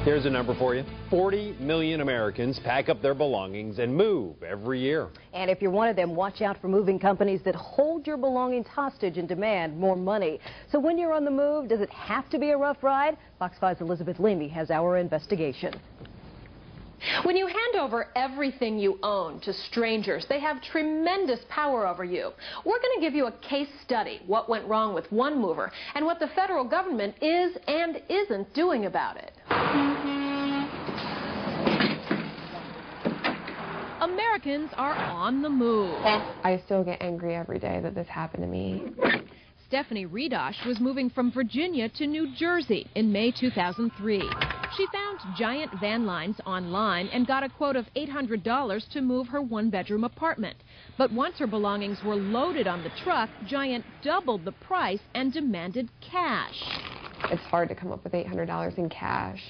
Here's a number for you. 40 million Americans pack up their belongings and move every year. And if you're one of them, watch out for moving companies that hold your belongings hostage and demand more money. So when you're on the move, does it have to be a rough ride? Fox 5's Elizabeth Leamy has our investigation. When you hand over everything you own to strangers, they have tremendous power over you. We're going to give you a case study, what went wrong with one mover, and what the federal government is and isn't doing about it. Americans are on the move. I still get angry every day that this happened to me. Stephanie Ridosh was moving from Virginia to New Jersey in May 2003. She found Giant van lines online and got a quote of $800 to move her one-bedroom apartment. But once her belongings were loaded on the truck, Giant doubled the price and demanded cash. It's hard to come up with $800 in cash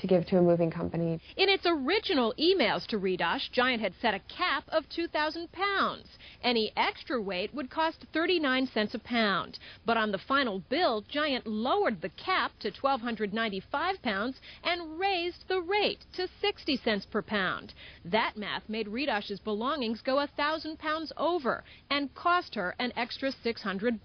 to give to a moving company. In its original emails to Ridosh, Giant had set a cap of 2,000 pounds. Any extra weight would cost 39 cents a pound. But on the final bill, Giant lowered the cap to 1,295 pounds and raised the rate to 60 cents per pound. That math made Ridosh's belongings go 1,000 pounds over and cost her an extra $600.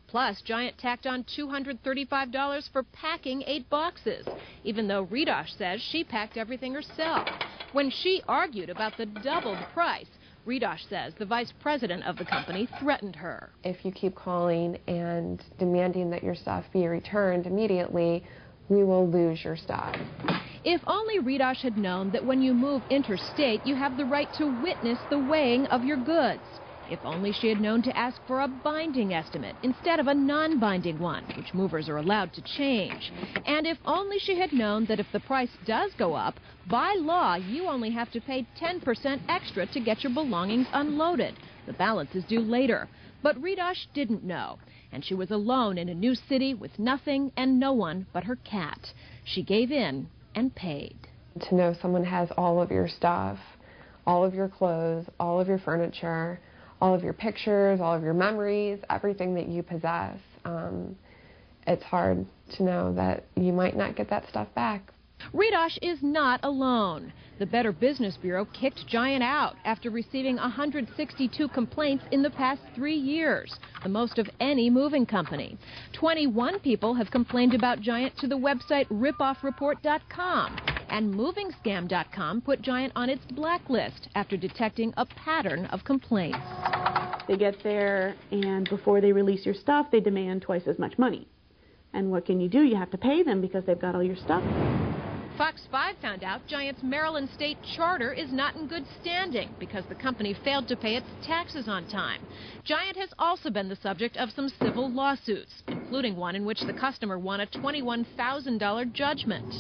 Plus, Giant tacked on $235 for packing 8 boxes, even though Ridosh says she packed everything herself. When she argued about the doubled price, Ridosh says the vice president of the company threatened her. If you keep calling and demanding that your stuff be returned immediately, we will lose your stuff. If only Ridosh had known that when you move interstate, you have the right to witness the weighing of your goods. If only she had known to ask for a binding estimate instead of a non-binding one, which movers are allowed to change. And if only she had known that if the price does go up, by law, you only have to pay 10% extra to get your belongings unloaded. The balance is due later. But Ridosh didn't know, and she was alone in a new city with nothing and no one but her cat. She gave in and paid. To know someone has all of your stuff, all of your clothes, all of your furniture, all of your pictures, all of your memories, everything that you possess, it's hard to know that you might not get that stuff back. Ridosh is not alone. The Better Business Bureau kicked Giant out after receiving 162 complaints in the past 3 years, the most of any moving company. 21 people have complained about Giant to the website ripoffreport.com. And movingscam.com put Giant on its blacklist after detecting a pattern of complaints. They get there, and before they release your stuff, they demand twice as much money. And what can you do? You have to pay them because they've got all your stuff. Fox 5 found out Giant's Maryland state charter is not in good standing because the company failed to pay its taxes on time. Giant has also been the subject of some civil lawsuits, including one in which the customer won a $21,000 judgment.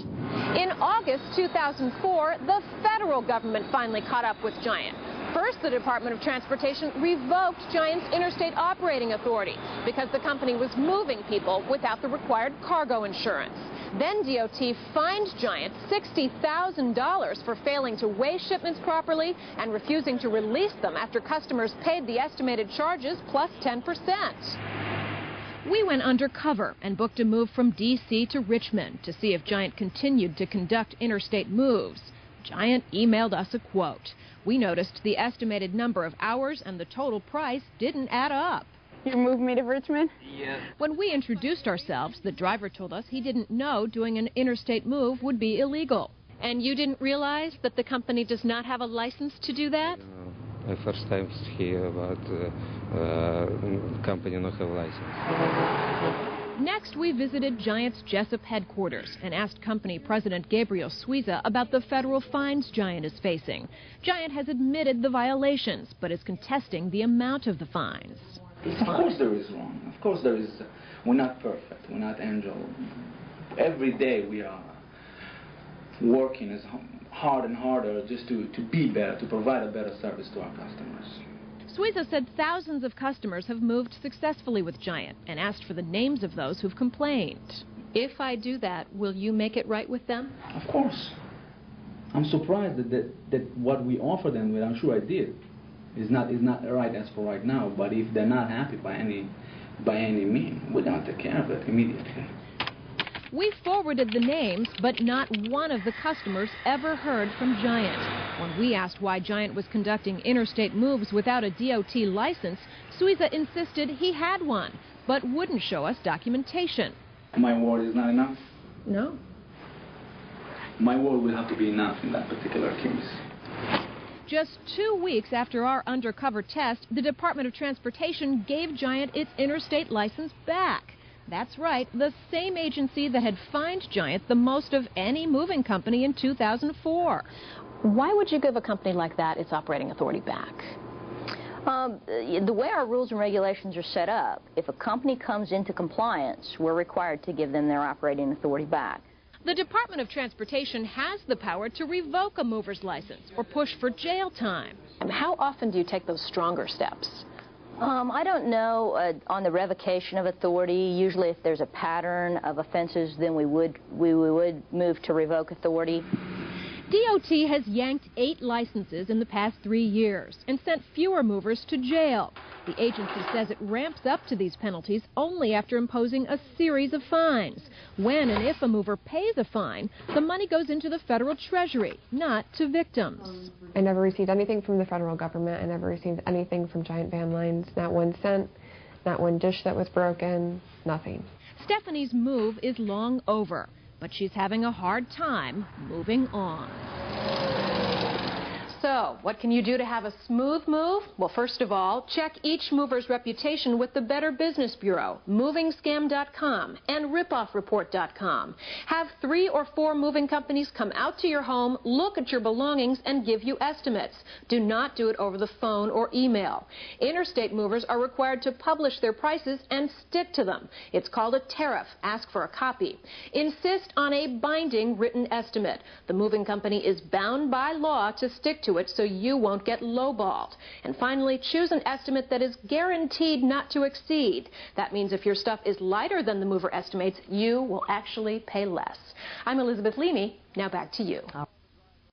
In August 2004, the federal government finally caught up with Giant. First, the Department of Transportation revoked Giant's interstate operating authority because the company was moving people without the required cargo insurance. Then DOT fined Giant $60,000 for failing to weigh shipments properly and refusing to release them after customers paid the estimated charges plus 10%. We went undercover and booked a move from D.C. to Richmond to see if Giant continued to conduct interstate moves. Giant emailed us a quote. We noticed the estimated number of hours and the total price didn't add up. You moved me to Richmond? Yes. When we introduced ourselves, the driver told us he didn't know doing an interstate move would be illegal. And you didn't realize that the company does not have a license to do that? I first time hear about company not have license. Next, we visited Giant's Jessup headquarters and asked company president Gabriel Suiza about the federal fines Giant is facing. Giant has admitted the violations, but is contesting the amount of the fines. Of course there is wrong. Of course there is. We're not perfect. We're not angel. Every day we are working as hard and harder just to be better, to provide a better service to our customers. Suiza said thousands of customers have moved successfully with Giant and asked for the names of those who've complained. If I do that, will you make it right with them? Of course. I'm surprised that what we offer them, well, I'm sure I did, is not right as for right now. But if they're not happy by any means, we're going to take care of it immediately. We forwarded the names, but not one of the customers ever heard from Giant. When we asked why Giant was conducting interstate moves without a DOT license, Suiza insisted he had one, but wouldn't show us documentation. My word is not enough. No. My word will have to be enough in that particular case. Just 2 weeks after our undercover test, the Department of Transportation gave Giant its interstate license back. That's right, the same agency that had fined Giant the most of any moving company in 2004. Why would you give a company like that its operating authority back? The way our rules and regulations are set up, if a company comes into compliance, we're required to give them their operating authority back. The Department of Transportation has the power to revoke a mover's license or push for jail time. How often do you take those stronger steps? I don't know on the revocation of authority. Usually if there's a pattern of offenses, then we would move to revoke authority. DOT has yanked 8 licenses in the past 3 years and sent fewer movers to jail. The agency says it ramps up to these penalties only after imposing a series of fines. When and if a mover pays a fine, the money goes into the federal treasury, not to victims. I never received anything from the federal government. I never received anything from Giant Van Lines. Not 1 cent, not one dish that was broken, nothing. Stephanie's move is long over, but she's having a hard time moving on. So, what can you do to have a smooth move? Well, first of all, check each mover's reputation with the Better Business Bureau, movingscam.com, and ripoffreport.com. Have 3 or 4 moving companies come out to your home, look at your belongings, and give you estimates. Do not do it over the phone or email. Interstate movers are required to publish their prices and stick to them. It's called a tariff. Ask for a copy. Insist on a binding written estimate. The moving company is bound by law to stick to it so you won't get lowballed. And finally, choose an estimate that is guaranteed not to exceed. That means if your stuff is lighter than the mover estimates, you will actually pay less. I'm Elizabeth Leamy. Now back to you.